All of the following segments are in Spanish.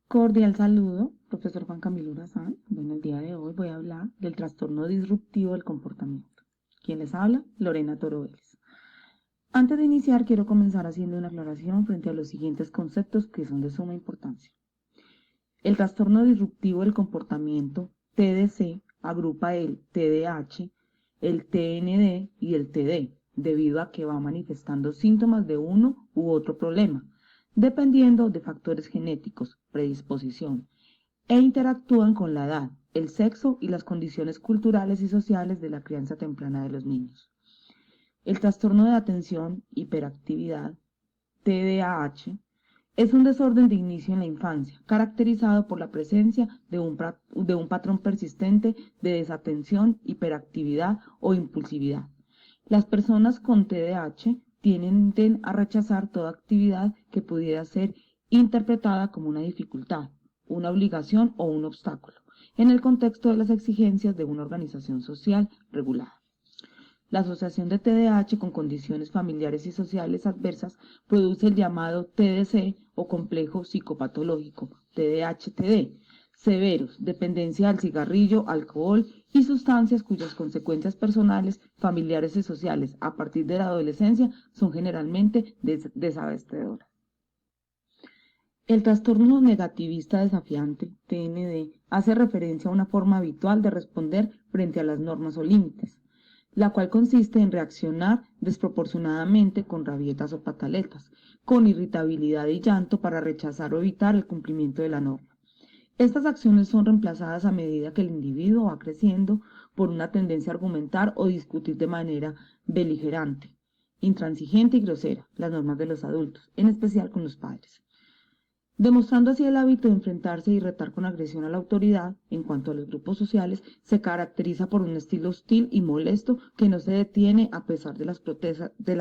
Cordial saludo, profesor Juan Camilo Urazán. Bueno, el día de hoy voy a hablar del trastorno disruptivo del comportamiento. ¿Quién les habla? Lorena Toro Vélez. Antes de iniciar, quiero comenzar haciendo una aclaración frente a los siguientes conceptos que son de suma importancia. El trastorno disruptivo del comportamiento, TDC, agrupa el TDAH, el TND y el TD, debido a que va manifestando síntomas de uno u otro problema, dependiendo de factores genéticos, predisposición, e interactúan con la edad, el sexo y las condiciones culturales y sociales de la crianza temprana de los niños. El trastorno de atención, hiperactividad, TDAH, es un desorden de inicio en la infancia, caracterizado por la presencia de un patrón persistente de desatención, hiperactividad o impulsividad. Las personas con TDAH tienden a rechazar toda actividad que pudiera ser interpretada como una dificultad, una obligación o un obstáculo, en el contexto de las exigencias de una organización social regulada. La asociación de TDAH con condiciones familiares y sociales adversas produce el llamado TDC o complejo psicopatológico, TDAH-TD, severos, dependencia al cigarrillo, alcohol y sustancias cuyas consecuencias personales, familiares y sociales a partir de la adolescencia son generalmente desabastedoras. El trastorno negativista desafiante, TND, hace referencia a una forma habitual de responder frente a las normas o límites, la cual consiste en reaccionar desproporcionadamente con rabietas o pataletas, con irritabilidad y llanto para rechazar o evitar el cumplimiento de la norma. Estas acciones son reemplazadas a medida que el individuo va creciendo por una tendencia a argumentar o discutir de manera beligerante, intransigente y grosera las normas de los adultos, en especial con los padres, demostrando así el hábito de enfrentarse y retar con agresión a la autoridad. En cuanto a los grupos sociales, se caracteriza por un estilo hostil y molesto que no se detiene a pesar de las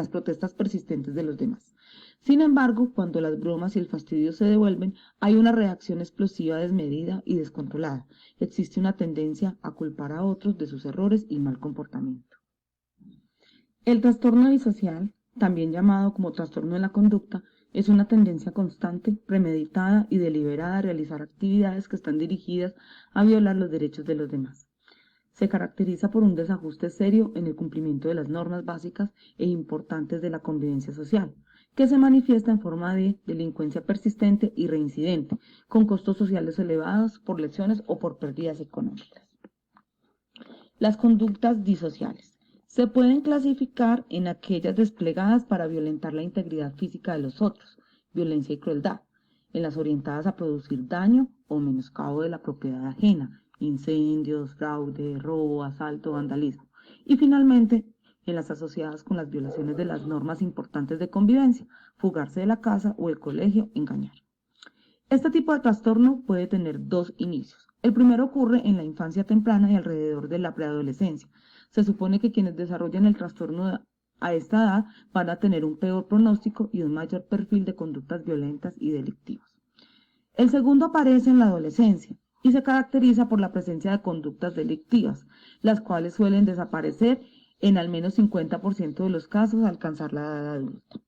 protestas persistentes de los demás. Sin embargo, cuando las bromas y el fastidio se devuelven, hay una reacción explosiva desmedida y descontrolada. Existe una tendencia a culpar a otros de sus errores y mal comportamiento. El trastorno disocial, también llamado como trastorno de la conducta, es una tendencia constante, premeditada y deliberada a realizar actividades que están dirigidas a violar los derechos de los demás. Se caracteriza por un desajuste serio en el cumplimiento de las normas básicas e importantes de la convivencia social, que se manifiesta en forma de delincuencia persistente y reincidente, con costos sociales elevados por lesiones o por pérdidas económicas. Las conductas disociales se pueden clasificar en aquellas desplegadas para violentar la integridad física de los otros, violencia y crueldad, en las orientadas a producir daño o menoscabo de la propiedad ajena, incendios, fraude, robo, asalto, vandalismo, y finalmente en las asociadas con las violaciones de las normas importantes de convivencia, fugarse de la casa o el colegio, engañar. Este tipo de trastorno puede tener dos inicios. El primero ocurre en la infancia temprana y alrededor de la preadolescencia. Se supone que quienes desarrollan el trastorno a esta edad van a tener un peor pronóstico y un mayor perfil de conductas violentas y delictivas. El segundo aparece en la adolescencia y se caracteriza por la presencia de conductas delictivas, las cuales suelen desaparecer en al menos 50% de los casos al alcanzar la edad adulta.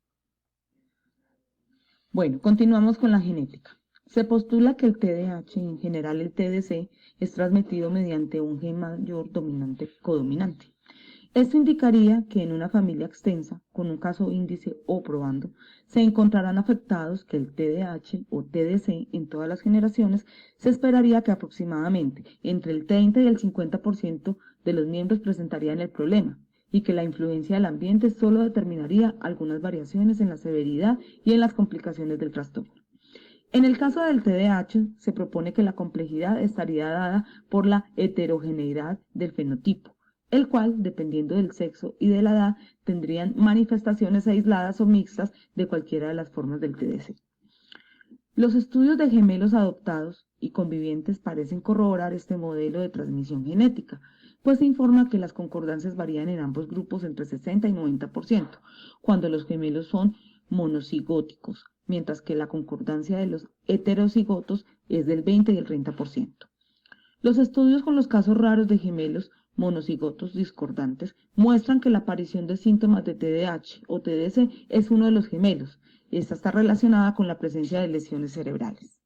Bueno, continuamos con la genética. Se postula que el TDAH, en general el TDC, es transmitido mediante un gen mayor dominante codominante. Esto indicaría que en una familia extensa, con un caso índice o probando, se encontrarán afectados que el TDAH o TDC en todas las generaciones. Se esperaría que aproximadamente entre el 30 y el 50% de los miembros presentarían el problema, y que la influencia del ambiente solo determinaría algunas variaciones en la severidad y en las complicaciones del trastorno. En el caso del TDAH, se propone que la complejidad estaría dada por la heterogeneidad del fenotipo, el cual, dependiendo del sexo y de la edad, tendrían manifestaciones aisladas o mixtas de cualquiera de las formas del TDC. Los estudios de gemelos adoptados y convivientes parecen corroborar este modelo de transmisión genética, pues se informa que las concordancias varían en ambos grupos entre 60 y 90%, cuando los gemelos son monocigóticos, mientras que la concordancia de los heterocigotos es del 20 y el 30%. Los estudios con los casos raros de gemelos monocigotos discordantes muestran que la aparición de síntomas de TDAH o TDC es uno de los gemelos. Esta está relacionada con la presencia de lesiones cerebrales.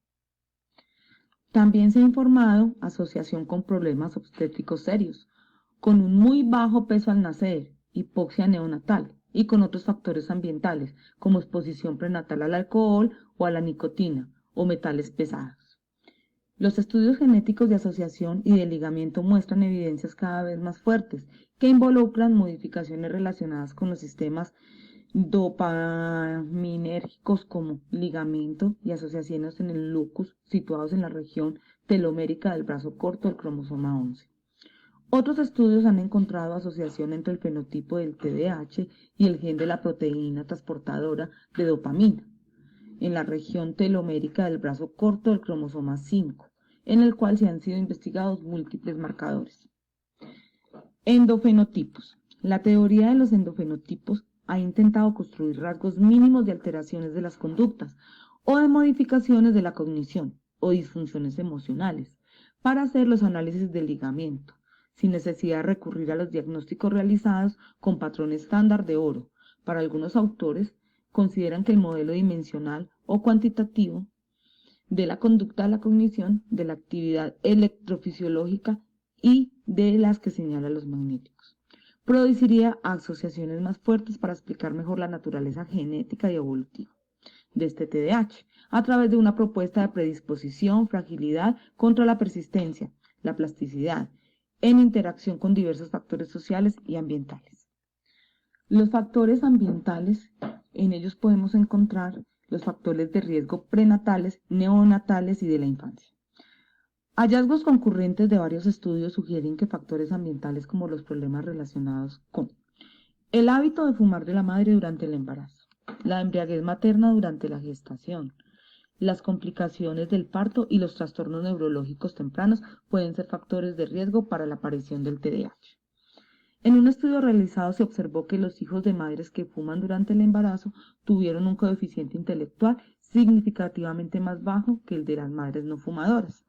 También se ha informado asociación con problemas obstétricos serios, con un muy bajo peso al nacer, hipoxia neonatal y con otros factores ambientales como exposición prenatal al alcohol o a la nicotina o metales pesados. Los estudios genéticos de asociación y de ligamiento muestran evidencias cada vez más fuertes que involucran modificaciones relacionadas con los sistemas dopaminérgicos como ligamento y asociaciones en el locus situados en la región telomérica del brazo corto del cromosoma 11. Otros estudios han encontrado asociación entre el fenotipo del TDAH y el gen de la proteína transportadora de dopamina en la región telomérica del brazo corto del cromosoma 5, en el cual se han sido investigados múltiples marcadores. Endofenotipos. La teoría de los endofenotipos ha intentado construir rasgos mínimos de alteraciones de las conductas o de modificaciones de la cognición o disfunciones emocionales para hacer los análisis del ligamiento, sin necesidad de recurrir a los diagnósticos realizados con patrón estándar de oro. Para algunos autores, consideran que el modelo dimensional o cuantitativo de la conducta de la cognición, de la actividad electrofisiológica y de las que señalan los magnéticos, produciría asociaciones más fuertes para explicar mejor la naturaleza genética y evolutiva de este TDAH, a través de una propuesta de predisposición, fragilidad contra la persistencia, la plasticidad, en interacción con diversos factores sociales y ambientales. Los factores ambientales, en ellos podemos encontrar los factores de riesgo prenatales, neonatales y de la infancia. Hallazgos concurrentes de varios estudios sugieren que factores ambientales como los problemas relacionados con el hábito de fumar de la madre durante el embarazo, la embriaguez materna durante la gestación, las complicaciones del parto y los trastornos neurológicos tempranos pueden ser factores de riesgo para la aparición del TDAH. En un estudio realizado se observó que los hijos de madres que fuman durante el embarazo tuvieron un coeficiente intelectual significativamente más bajo que el de las madres no fumadoras.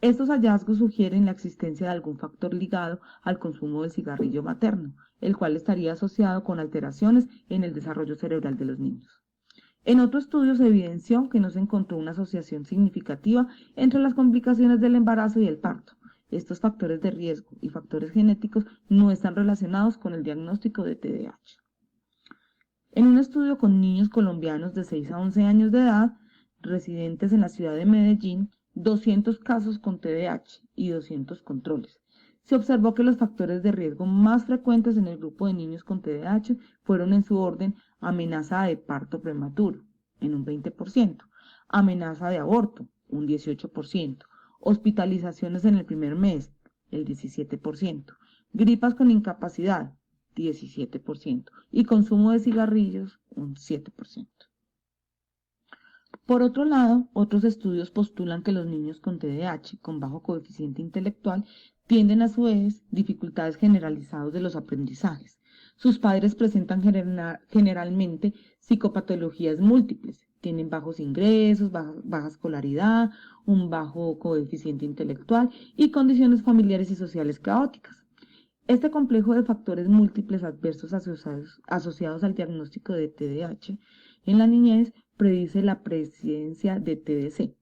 Estos hallazgos sugieren la existencia de algún factor ligado al consumo del cigarrillo materno, el cual estaría asociado con alteraciones en el desarrollo cerebral de los niños. En otro estudio se evidenció que no se encontró una asociación significativa entre las complicaciones del embarazo y el parto. Estos factores de riesgo y factores genéticos no están relacionados con el diagnóstico de TDAH. En un estudio con niños colombianos de 6 a 11 años de edad, residentes en la ciudad de Medellín, 200 casos con TDAH y 200 controles. Se observó que los factores de riesgo más frecuentes en el grupo de niños con TDAH fueron en su orden amenaza de parto prematuro, en un 20%, amenaza de aborto, un 18%, hospitalizaciones en el primer mes, el 17%, gripas con incapacidad, 17%, y consumo de cigarrillos, un 7%. Por otro lado, otros estudios postulan que los niños con TDAH, con bajo coeficiente intelectual, tienden a su vez dificultades generalizadas de los aprendizajes. Sus padres presentan generalmente psicopatologías múltiples, tienen bajos ingresos, baja escolaridad, un bajo coeficiente intelectual y condiciones familiares y sociales caóticas. Este complejo de factores múltiples adversos asociados al diagnóstico de TDAH en la niñez predice la presencia de TDC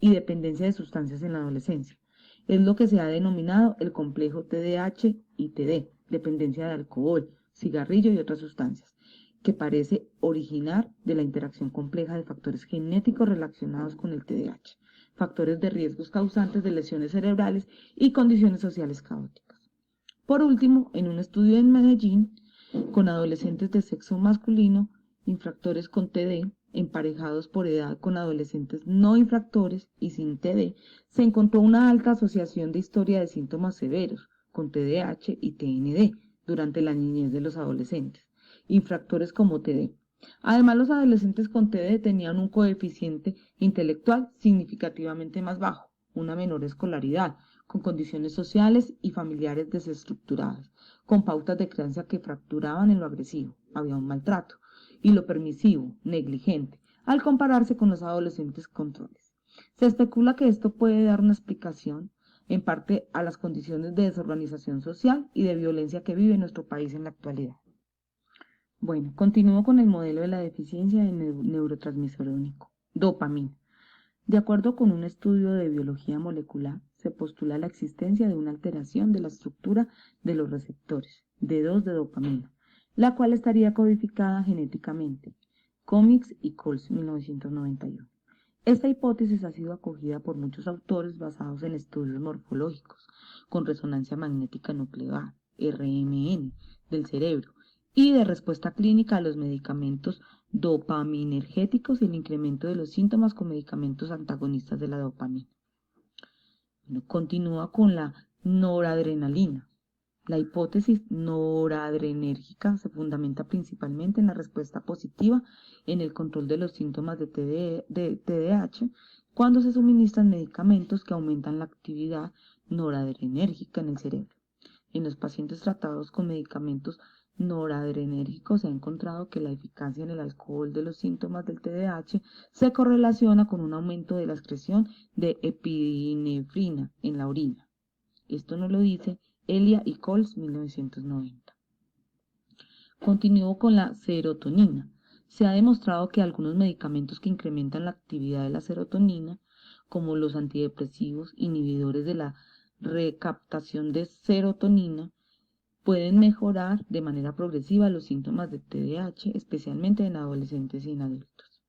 y dependencia de sustancias en la adolescencia. Es lo que se ha denominado el complejo TDAH y TD, dependencia de alcohol, cigarrillo y otras sustancias, que parece originar de la interacción compleja de factores genéticos relacionados con el TDAH, factores de riesgos causantes de lesiones cerebrales y condiciones sociales caóticas. Por último, en un estudio en Medellín, con adolescentes de sexo masculino, infractores con TD, emparejados por edad con adolescentes no infractores y sin TD, se encontró una alta asociación de historia de síntomas severos con TDAH y TND durante la niñez de los adolescentes, infractores como TD. Además, los adolescentes con TD tenían un coeficiente intelectual significativamente más bajo, una menor escolaridad, con condiciones sociales y familiares desestructuradas, con pautas de crianza que fracturaban en lo agresivo, había un maltrato, y lo permisivo, negligente, al compararse con los adolescentes controles. Se especula que esto puede dar una explicación, en parte, a las condiciones de desorganización social y de violencia que vive nuestro país en la actualidad. Bueno, continúo con el modelo de la deficiencia de neurotransmisor único, dopamina. De acuerdo con un estudio de biología molecular, se postula la existencia de una alteración de la estructura de los receptores D2 de dopamina, la cual estaría codificada genéticamente. Comics y Coles, 1991. Esta hipótesis ha sido acogida por muchos autores basados en estudios morfológicos con resonancia magnética nuclear, RMN, del cerebro, y de respuesta clínica a los medicamentos dopaminergéticos y el incremento de los síntomas con medicamentos antagonistas de la dopamina. Bueno, continúa con la noradrenalina. La hipótesis noradrenérgica se fundamenta principalmente en la respuesta positiva en el control de los síntomas de TDAH cuando se suministran medicamentos que aumentan la actividad noradrenérgica en el cerebro. En los pacientes tratados con medicamentos noradrenérgicos se ha encontrado que la eficacia en el alcohol de los síntomas del TDAH se correlaciona con un aumento de la excreción de epinefrina en la orina. Esto nos lo dice Elia y Coles, 1990. Continúo con la serotonina. Se ha demostrado que algunos medicamentos que incrementan la actividad de la serotonina, como los antidepresivos inhibidores de la recaptación de serotonina, pueden mejorar de manera progresiva los síntomas de TDAH, especialmente en adolescentes y en adultos.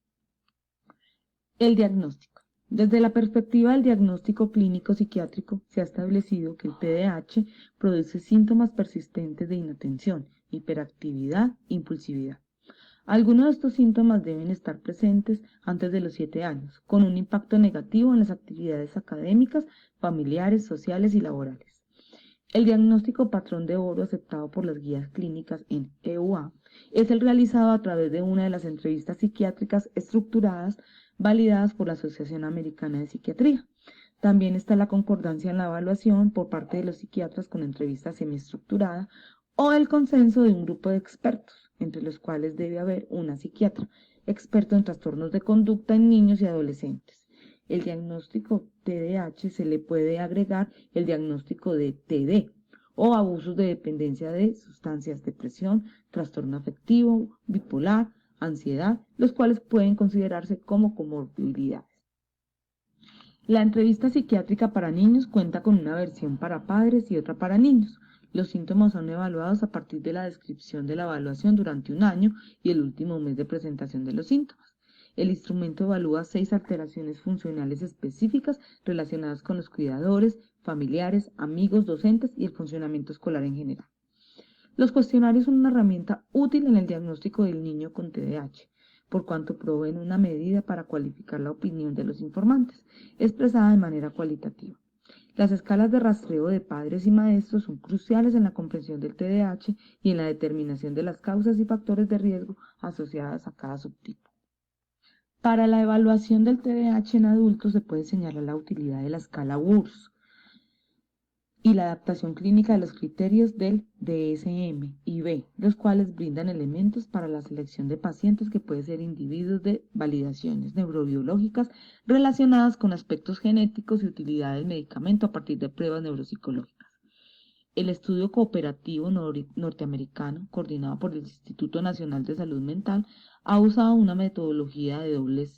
El diagnóstico. Desde la perspectiva del diagnóstico clínico psiquiátrico, se ha establecido que el TDAH produce síntomas persistentes de inatención, hiperactividad, impulsividad. Algunos de estos síntomas deben estar presentes antes de los 7 años, con un impacto negativo en las actividades académicas, familiares, sociales y laborales. El diagnóstico patrón de oro aceptado por las guías clínicas en EUA es el realizado a través de una de las entrevistas psiquiátricas estructuradas validadas por la Asociación Americana de Psiquiatría. También está la concordancia en la evaluación por parte de los psiquiatras con entrevista semiestructurada o el consenso de un grupo de expertos, entre los cuales debe haber una psiquiatra, experto en trastornos de conducta en niños y adolescentes. El diagnóstico TDAH se le puede agregar el diagnóstico de TD o abusos de dependencia de sustancias, depresión, trastorno afectivo, bipolar, ansiedad, los cuales pueden considerarse como comorbilidades. La entrevista psiquiátrica para niños cuenta con una versión para padres y otra para niños. Los síntomas son evaluados a partir de la descripción de la evaluación durante un año y el último mes de presentación de los síntomas. El instrumento evalúa 6 alteraciones funcionales específicas relacionadas con los cuidadores, familiares, amigos, docentes y el funcionamiento escolar en general. Los cuestionarios son una herramienta útil en el diagnóstico del niño con TDAH, por cuanto proveen una medida para cualificar la opinión de los informantes, expresada de manera cualitativa. Las escalas de rastreo de padres y maestros son cruciales en la comprensión del TDAH y en la determinación de las causas y factores de riesgo asociadas a cada subtipo. Para la evaluación del TDAH en adultos se puede señalar la utilidad de la escala WURS y la adaptación clínica de los criterios del DSM y B, los cuales brindan elementos para la selección de pacientes que pueden ser individuos de validaciones neurobiológicas relacionadas con aspectos genéticos y utilidad del medicamento a partir de pruebas neuropsicológicas. El estudio cooperativo norteamericano, coordinado por el Instituto Nacional de Salud Mental, ha usado una metodología de doble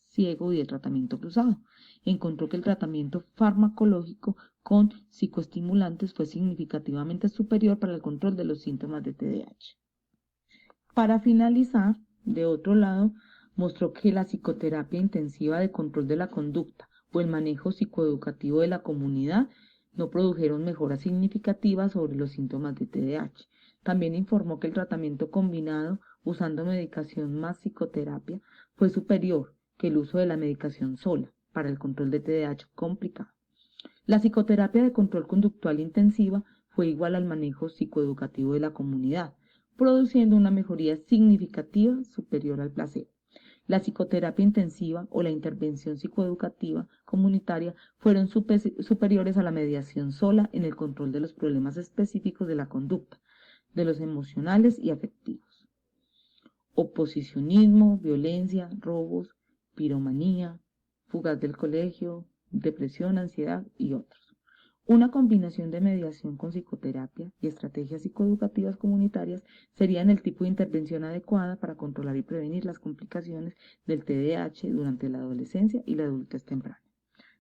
ciego y de tratamiento cruzado. Encontró que el tratamiento farmacológico con psicoestimulantes fue significativamente superior para el control de los síntomas de TDAH. Para finalizar, de otro lado, mostró que la psicoterapia intensiva de control de la conducta o el manejo psicoeducativo de la comunidad no produjeron mejoras significativas sobre los síntomas de TDAH. También informó que el tratamiento combinado usando medicación más psicoterapia fue superior que el uso de la medicación sola para el control de TDAH complicado. La psicoterapia de control conductual intensiva fue igual al manejo psicoeducativo de la comunidad, produciendo una mejoría significativa superior al placebo. La psicoterapia intensiva o la intervención psicoeducativa comunitaria fueron superiores a la mediación sola en el control de los problemas específicos de la conducta, de los emocionales y afectivos. Oposicionismo, violencia, robos, piromanía, fugas del colegio, depresión, ansiedad y otros. Una combinación de mediación con psicoterapia y estrategias psicoeducativas comunitarias serían el tipo de intervención adecuada para controlar y prevenir las complicaciones del TDAH durante la adolescencia y la adultez temprana.